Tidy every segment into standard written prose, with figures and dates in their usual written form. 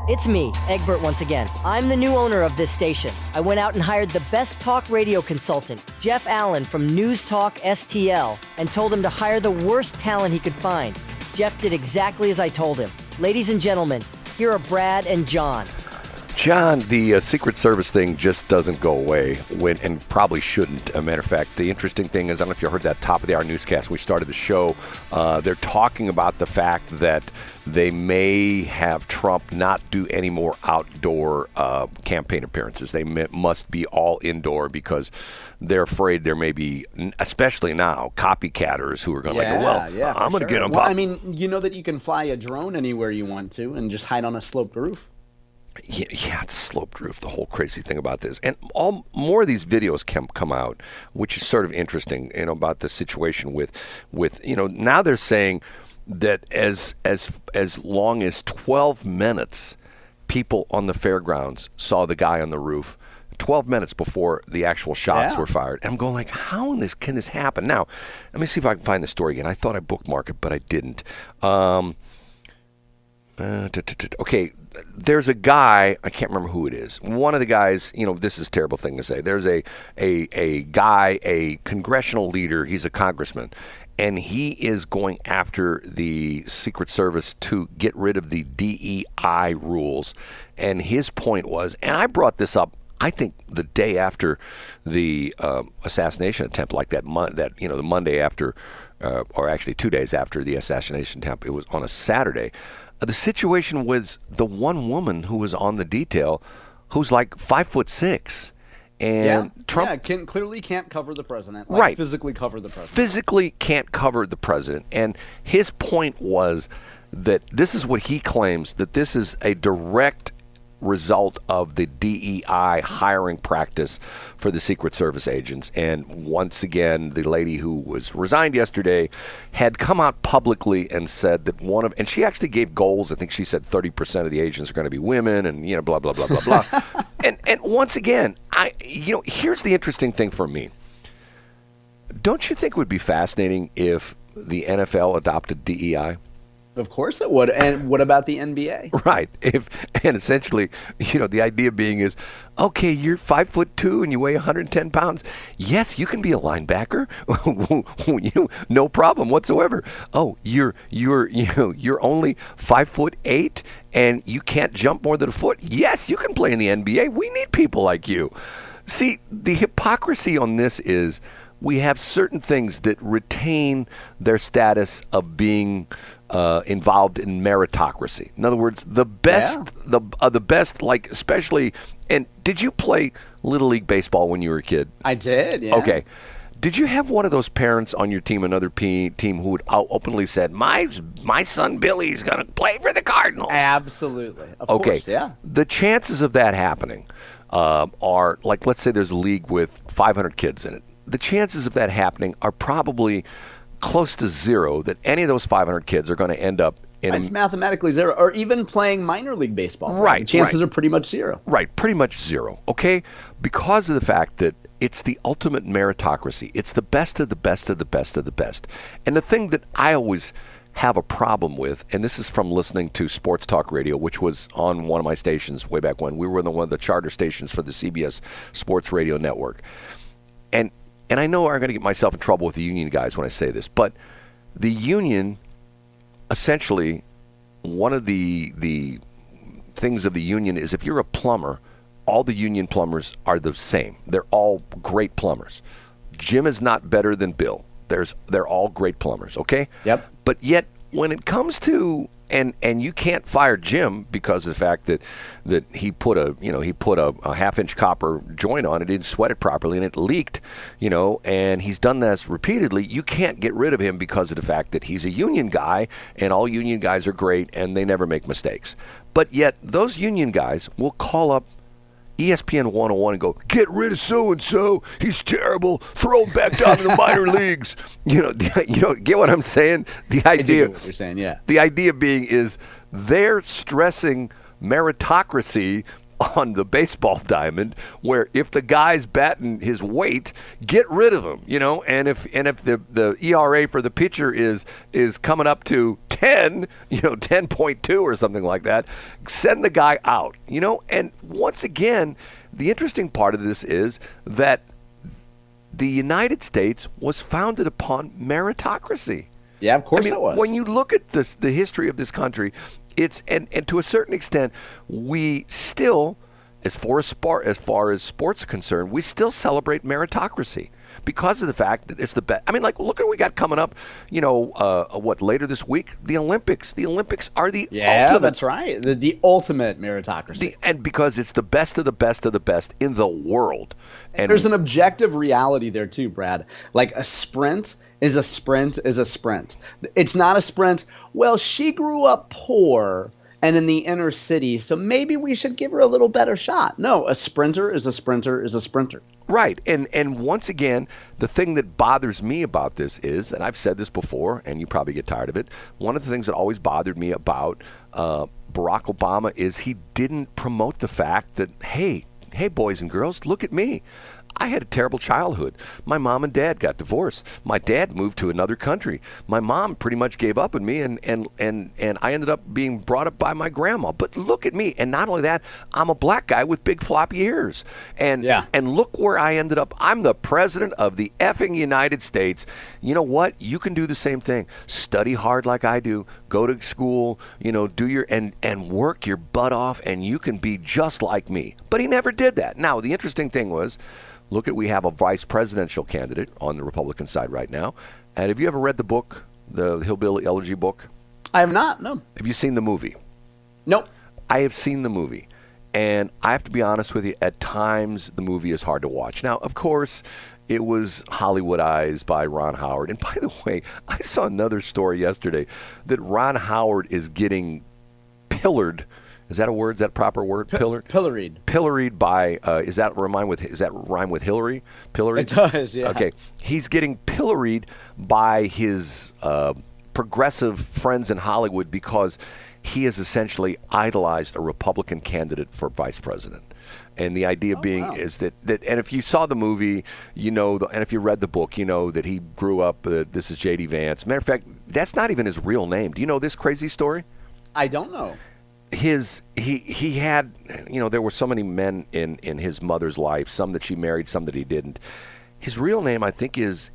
It's me, Egbert once again. I'm the new owner of this station. I went out and hired the best talk radio consultant, Jeff Allen from News Talk STL, and told him to hire the worst talent he could find. Jeff did exactly as I told him. Ladies and gentlemen, here are Brad and John. John, the Secret Service thing just doesn't go away, and probably shouldn't. As a matter of fact, the interesting thing is, I don't know if you heard that top of the hour newscast when we started the show. They're talking about the fact that they may have Trump not do any more outdoor campaign appearances. They must be all indoor because they're afraid there may be, especially now, copycatters who are going to I'm going to get them. Well, I mean, you know that you can fly a drone anywhere you want to and just hide on a sloped roof. Yeah, it's sloped roof, the whole crazy thing about this. And more of these videos can come out, which is sort of interesting, about the situation with now they're saying that as long as 12 minutes, people on the fairgrounds saw the guy on the roof 12 minutes before the actual shots were fired. And I'm going like, how can this happen? Now, let me see if I can find the story again. I thought I bookmarked it, but I didn't. Okay, there's a guy, I can't remember who it is. One of the guys, this is a terrible thing to say. There's a guy, a congressional leader, he's a congressman, and he is going after the Secret Service to get rid of the DEI rules. And his point was, and I brought this up, I think the day after the assassination attempt, like the Monday after, or actually 2 days after the assassination attempt, it was on a Saturday. The situation was the one woman who was on the detail who's like 5'6", and Trump clearly can't cover the president. Right. Physically cover the president. Physically can't cover the president. And his point was that this is what he claims, that this is a direct result of the DEI hiring practice for the Secret Service agents. And once again, the lady who was resigned yesterday had come out publicly and said that and she actually gave goals. I think she said 30% of the agents are going to be women, and blah blah blah blah blah. and once again, here's the interesting thing for me. Don't you think it would be fascinating if the NFL adopted DEI? Of course it would. And what about the NBA? Right. And essentially, the idea being is, okay, you're 5'2" and you weigh 110 pounds. Yes, you can be a linebacker. No problem whatsoever. Oh, you're only 5'8" and you can't jump more than a foot. Yes, you can play in the NBA. We need people like you. See, the hypocrisy on this is we have certain things that retain their status of being involved in meritocracy. In other words, the best, the best, like especially. And did you play Little League baseball when you were a kid? I did. Yeah. Okay. Did you have one of those parents on your team, another team, who would openly said, "My son Billy's going to play for the Cardinals"? Absolutely. Of course. Yeah. The chances of that happening are, like, let's say there's a league with 500 kids in it. The chances of that happening are probably close to zero, that any of those 500 kids are going to end up in... It's mathematically zero, or even playing minor league baseball. Right. The chances are pretty much zero. Right, pretty much zero, okay? Because of the fact that it's the ultimate meritocracy. It's the best of the best of the best of the best. And the thing that I always have a problem with, and this is from listening to Sports Talk Radio, which was on one of my stations way back when. We were one of the charter stations for the CBS Sports Radio Network. And I know I'm going to get myself in trouble with the union guys when I say this, but the union, essentially, one of the things of the union is if you're a plumber, all the union plumbers are the same. They're all great plumbers. Jim is not better than Bill. They're all great plumbers, okay? Yep. But yet, when it comes to and you can't fire Jim because of the fact that he put a half-inch copper joint on it, didn't sweat it properly, and it leaked, and he's done this repeatedly. You can't get rid of him because of the fact that he's a union guy, and all union guys are great, and they never make mistakes. But yet, those union guys will call up ESPN 101 and go, "Get rid of so-and-so, he's terrible, throw him back down to the minor leagues." Get what I'm saying? The idea, I do get what you're saying, yeah. The idea being is they're stressing meritocracy on the baseball diamond, where if the guy's batting his weight, get rid of him, and if the ERA for the pitcher is coming up to 10, 10.2 or something like that, send the guy out, and once again, the interesting part of this is that the United States was founded upon meritocracy. Yeah, of course it was. When you look at the history of this country, it's and to a certain extent, we still, as far as sports are concerned, we still celebrate meritocracy because of the fact that it's the best. Look at what we got coming up. Later this week, the Olympics. The Olympics are the ultimate. That's right. The ultimate meritocracy. And because it's the best of the best of the best in the world. And there's an objective reality there too, Brad. Like a sprint is a sprint is a sprint. It's not a sprint. Well, she grew up poor and in the inner city, so maybe we should give her a little better shot. No, a sprinter is a sprinter is a sprinter. Right. And once again, the thing that bothers me about this is, and I've said this before, and you probably get tired of it, one of the things that always bothered me about Barack Obama is he didn't promote the fact that, hey, boys and girls, look at me. I had a terrible childhood. My mom and dad got divorced. My dad moved to another country. My mom pretty much gave up on me, and I ended up being brought up by my grandma. But look at me. And not only that, I'm a black guy with big floppy ears. And look where I ended up. I'm the president of the effing United States. You know what? You can do the same thing. Study hard like I do. Go to school, do your and work your butt off, and you can be just like me. But he never did that. Now, the interesting thing was, we have a vice presidential candidate on the Republican side right now. And have you ever read the book, the Hillbilly Elegy book? I have not, no. Have you seen the movie? Nope. I have seen the movie. And I have to be honest with you, at times the movie is hard to watch. Now, of course, it was Hollywoodized by Ron Howard. And by the way, I saw another story yesterday that Ron Howard is getting pillared. Is that a word? Is that a proper word? Pilloried. Pilloried by. Is that rhyme with Hillary? Pilloried. It does. Yeah. Okay. He's getting pilloried by his progressive friends in Hollywood because he has essentially idolized a Republican candidate for vice president. And the idea is that and if you saw the movie, and if you read the book, that he grew up. This is J.D. Vance. Matter of fact, that's not even his real name. Do you know this crazy story? I don't know. He had, there were so many men in his mother's life, some that she married, some that he didn't. His real name, I think, is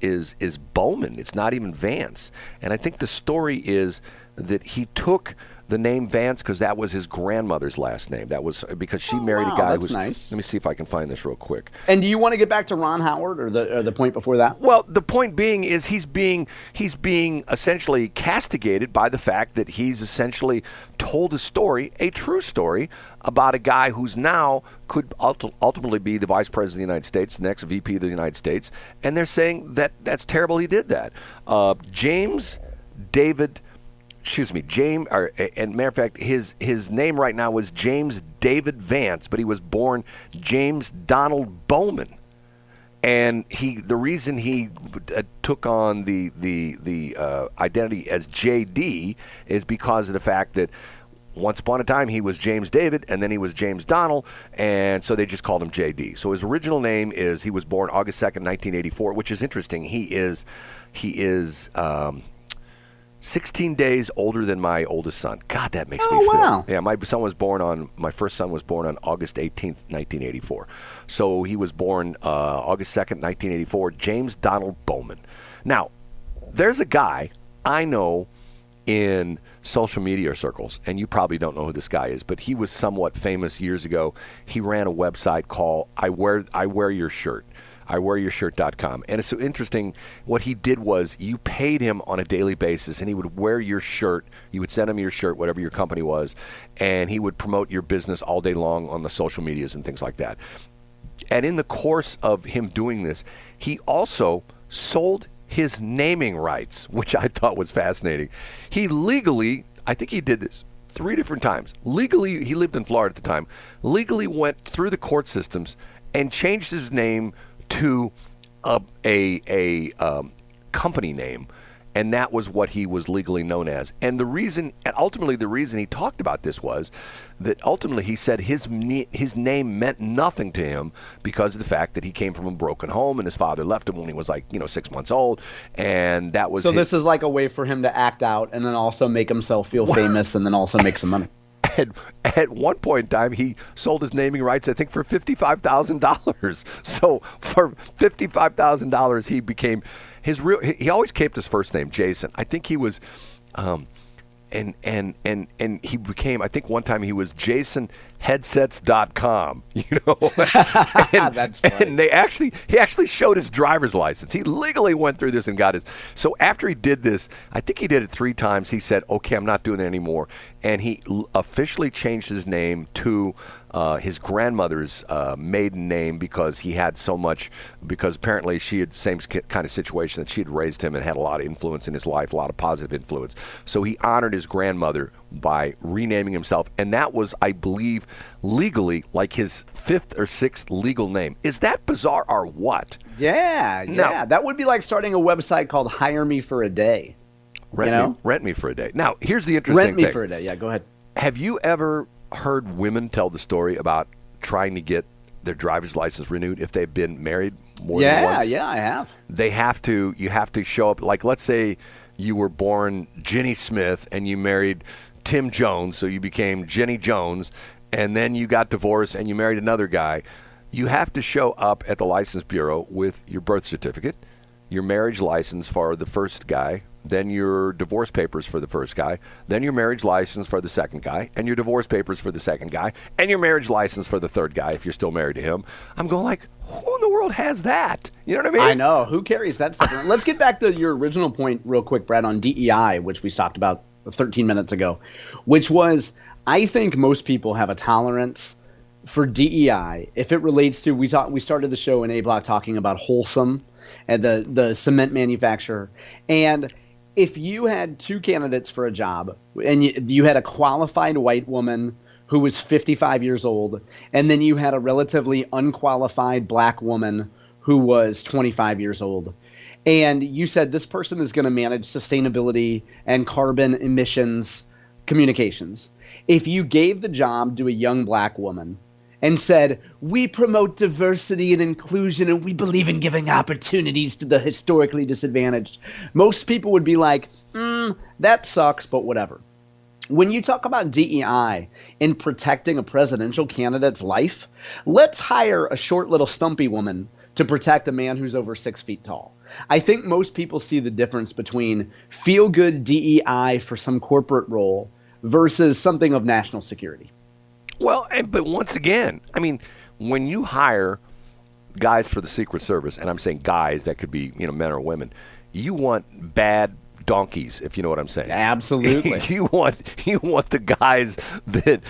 Bowman. It's not even Vance. And I think the story is that he took the name Vance because that was his grandmother's last name. That was because she married a guy who was nice. Let me see if I can find this real quick. And do you want to get back to Ron Howard or the point before that? Well, the point being is he's being essentially castigated by the fact that he's essentially told a story, a true story, about a guy who's now could ultimately be the Vice President of the United States, the next VP of the United States, and they're saying that that's terrible he did that. James, and matter of fact, his name right now is James David Vance, but he was born James Donald Bowman. And the reason he took on the identity as JD is because of the fact that once upon a time he was James David and then he was James Donald, and so they just called him JD. So his original name is, he was born August 2nd, 1984, which is interesting. He is 16 days older than my oldest son. God, that makes me feel. Wow. Yeah, my first son was born on August 18th, 1984. So he was born August 2nd, 1984, James Donald Bowman. Now, there's a guy I know in social media circles, and you probably don't know who this guy is, but he was somewhat famous years ago. He ran a website called I Wear Your Shirt. iwearyourshirt.com. And it's so interesting. What he did was you paid him on a daily basis, and he would wear your shirt. You would send him your shirt, whatever your company was, and he would promote your business all day long on the social medias and things like that. And in the course of him doing this, he also sold his naming rights, which I thought was fascinating. He legally, I think he did this 3 different times. Legally, he lived in Florida at the time, legally went through the court systems and changed his name to a company name, And that was what he was legally known as. And ultimately the reason he talked about this was that ultimately he said his name meant nothing to him because of the fact that he came from a broken home and his father left him when he was 6 months old. And that was this is like a way for him to act out and then also make himself feel famous and then also make some money. At one point in time, he sold his naming rights, I think, for $55,000. So for $55,000, he became he always kept his first name, Jason. I think he was, and he became, I think one time he was JasonHeadsets.com, That's funny. And he actually showed his driver's license. He legally went through this and got his. So after he did this, I think he did it 3 times. He said, okay, I'm not doing it anymore. And he officially changed his name to his grandmother's maiden name because he had so much, because apparently she had the same kind of situation that she had raised him and had a lot of influence in his life, a lot of positive influence. So he honored his grandmother by renaming himself. And that was, I believe, legally like his 5th or 6th legal name. Is that bizarre or what? Yeah. Now, that would be like starting a website called Hire Me for a Day. Rent me for a day. Now, here's the interesting thing. Rent me for a day. Yeah, go ahead. Have you ever heard women tell the story about trying to get their driver's license renewed if they've been married more than once? Yeah, I have. You have to show up, like let's say you were born Jenny Smith and you married Tim Jones, so you became Jenny Jones, and then you got divorced and you married another guy. You have to show up at the license bureau with your birth certificate, your marriage license for the first guy, then your divorce papers for the first guy, then your marriage license for the second guy, and your divorce papers for the second guy, and your marriage license for the third guy if you're still married to him. I'm going like, who in the world has that? You know what I mean? I know. Who carries that stuff? Let's get back to your original point real quick, Brad, on DEI, which we talked about 13 minutes ago, which was, I think most people have a tolerance for DEI if it relates to, we started the show in A Block talking about Wholesome and the cement manufacturer. And if you had 2 candidates for a job and you had a qualified white woman who was 55 years old, and then you had a relatively unqualified black woman who was 25 years old, and you said this person is going to manage sustainability and carbon emissions communications. If you gave the job to a young black woman and said, we promote diversity and inclusion and we believe in giving opportunities to the historically disadvantaged, most people would be like, that sucks, but whatever. When you talk about DEI in protecting a presidential candidate's life, let's hire a short little stumpy woman to protect a man who's over 6 feet tall. I think most people see the difference between feel-good DEI for some corporate role versus something of national security. Well, but once again, I mean, when you hire guys for the Secret Service, and I'm saying guys, that could be men or women, you want bad donkeys, if you know what I'm saying. Absolutely. you want the guys that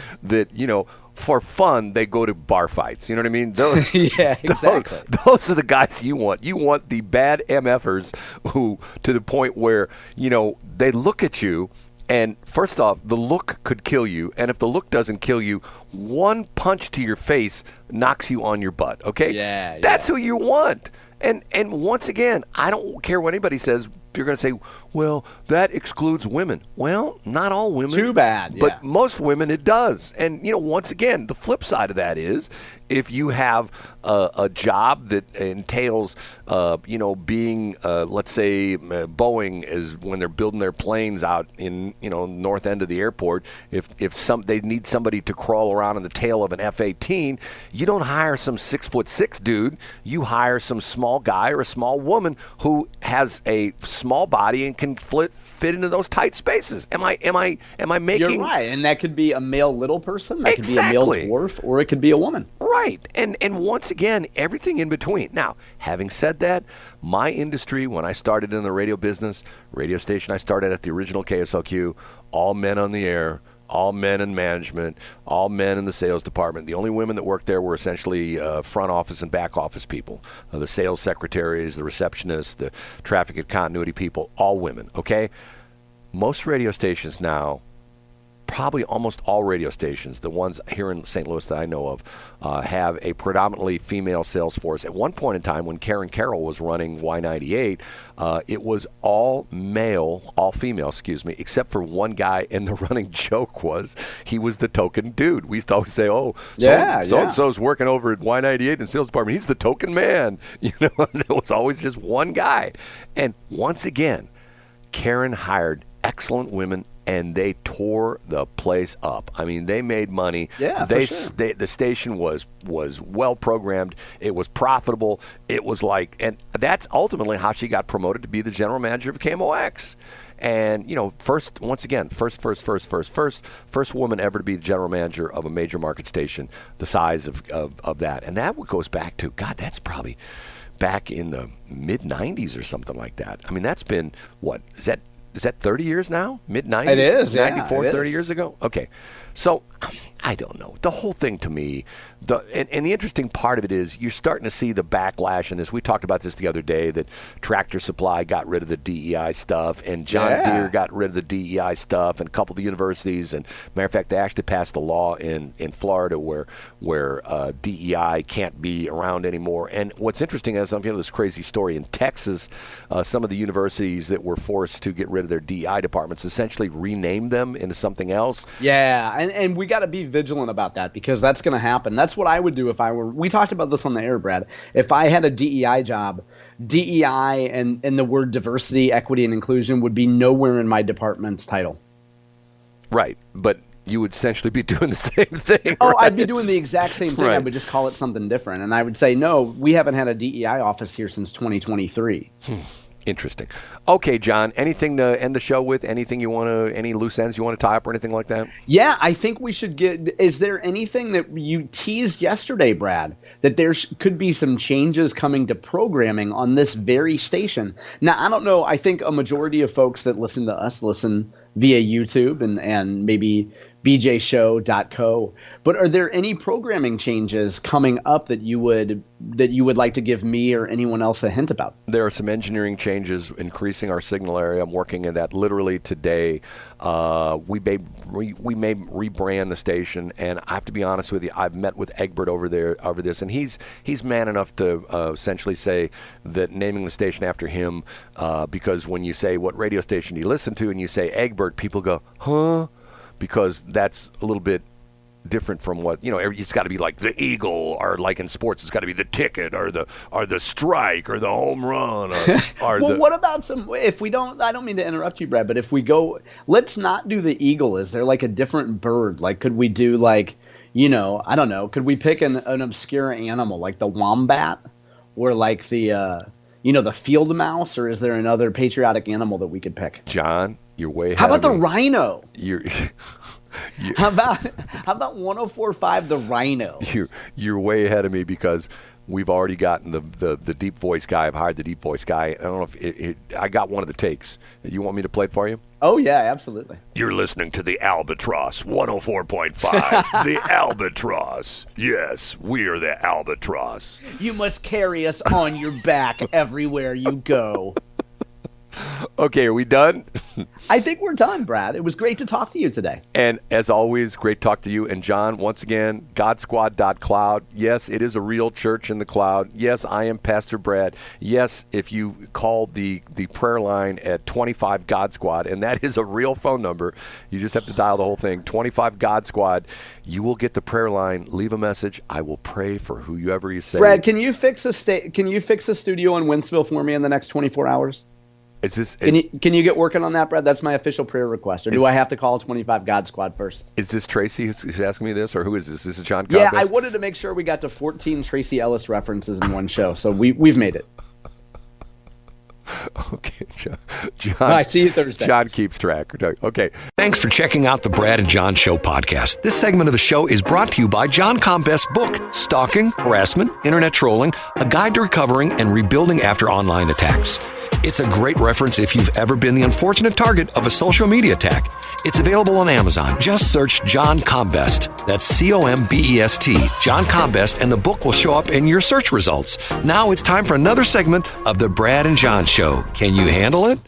for fun they go to bar fights. You know what I mean? Those, yeah, exactly. Those are the guys you want. You want the bad MFers who, to the point where they look at you. And first off, the look could kill you. And if the look doesn't kill you, one punch to your face knocks you on your butt. Okay? Yeah. That's who you want. And once again, I don't care what anybody says. You're going to say, well, that excludes women. Well, not all women. Too bad. Yeah. But most women, it does. And, once again, the flip side of that is if you have a job that entails, being, let's say, Boeing is when they're building their planes out in, north end of the airport, if they need somebody to crawl around in the tail of an F-18, you don't hire some 6'6" dude. You hire some small guy or a small woman who has a small body and can fit into those tight spaces. Am I making? You're right, and that could be a male little person, that could be a male dwarf, or it could be a woman. Right, and once again, everything in between. Now, having said that, my industry, when I started in the radio business, radio station I started at the original KSLQ, all men on the air, all men in management, all men in the sales department. The only women that worked there were essentially front office and back office people, the sales secretaries, the receptionists, the traffic and continuity people, all women, okay? Most radio stations now probably almost all radio stations, the ones here in St. Louis that I know of, have a predominantly female sales force. At one point in time, when Karen Carroll was running Y98, it was all female, except for one guy, and the running joke was he was the token dude. We used to always say, so-and-so's working over at Y98 in the sales department. He's the token man. And it was always just one guy. And once again, Karen hired excellent women, and they tore the place up. I mean, they made money. Yeah, for sure. The station was well programmed. It was profitable. It was and that's ultimately how she got promoted to be the general manager of KMOX. And, first woman ever to be the general manager of a major market station the size of that. And that goes back to, God, that's probably back in the mid-'90s or something like that. I mean, that's been, what, is that 30 years now? Mid-'90s? It is, 94, yeah. 30 years ago? Okay. So, I don't know. The whole thing to me, and the interesting part of it is you're starting to see the backlash in this. We talked about this the other day, that Tractor Supply got rid of the DEI stuff, and John Deere got rid of the DEI stuff, and a couple of the universities. And matter of fact, they actually passed a law in Florida where DEI can't be around anymore. And what's interesting is, this crazy story in Texas, some of the universities that were forced to get rid of their DEI departments essentially renamed them into something else. Yeah, and we got to be vigilant about that, because that's going to happen. That's what I would do if I were – we talked about this on the air, Brad. If I had a DEI job, DEI and the word diversity, equity, and inclusion would be nowhere in my department's title. Right, but you would essentially be doing the same thing. Oh, right? I'd be doing the exact same thing. Right. I would just call it something different. And I would say, no, we haven't had a DEI office here since 2023. Interesting. Okay, John, anything to end the show with? Anything you want to, any loose ends you want to tie up or anything like that? Yeah, I think we should is there anything that you teased yesterday, Brad, that there could be some changes coming to programming on this very station? Now, I don't know. I think a majority of folks that listen to us listen via YouTube and maybe bjshow.co. But are there any programming changes coming up that you would like to give me or anyone else a hint about? There are some engineering changes increasing our signal area. I'm working in that literally today. We may rebrand the station, and I have to be honest with you. I've met with Egbert over this, and he's man enough to essentially say that naming the station after him, because when you say what radio station do you listen to, and you say Egbert, people go, huh? Because that's a little bit different from what, it's got to be like the Eagle, or like in sports, it's got to be the Ticket or the Strike or the Home Run. Or well, what about if we don't, I don't mean to interrupt you, Brad, but if we go, let's not do the Eagle. Is there like a different bird? Like, could we do I don't know, could we pick an obscure animal like the wombat or like the, the field mouse, or is there another patriotic animal that we could pick? John, you're way ahead. How about of the me. rhino? How about 104.5 the rhino? You're way ahead of me, because we've already gotten the deep voice guy. I've hired the deep voice guy. I don't know if I got one of the takes. You want me to play it for you? Oh yeah, absolutely. You're listening to the Albatross 104.5. The Albatross. Yes, we are the Albatross. You must carry us on your back everywhere you go. Okay, are we done? I think we're done, Brad. It was great to talk to you today. And as always, great to talk to you. And John, once again, godsquad.cloud. Yes, it is a real church in the cloud. Yes, I am Pastor Brad. Yes, if you call the prayer line at 25 God Squad, and that is a real phone number, you just have to dial the whole thing, 25 God Squad, you will get the prayer line. Leave a message. I will pray for whoever you say. Brad, can you fix a studio in Winsville for me in the next 24 hours? Can you get working on that, Brad? That's my official prayer request. Or do I have to call 25 God Squad first? Is this Tracy who's asking me this, or who is this? This is John Cobb? Yeah, I wanted to make sure we got to 14 Tracy Ellis references in one show, so we've made it. Okay, John. I see you Thursday. John keeps track. Okay. Thanks for checking out the Brad and John Show podcast. This segment of the show is brought to you by John Combest's book, Stalking, Harassment, Internet Trolling, A Guide to Recovering and Rebuilding After Online Attacks. It's a great reference if you've ever been the unfortunate target of a social media attack. It's available on Amazon. Just search John Combest. That's Combest, John Combest, and the book will show up in your search results. Now it's time for another segment of the Brad and John Show. Can you handle it?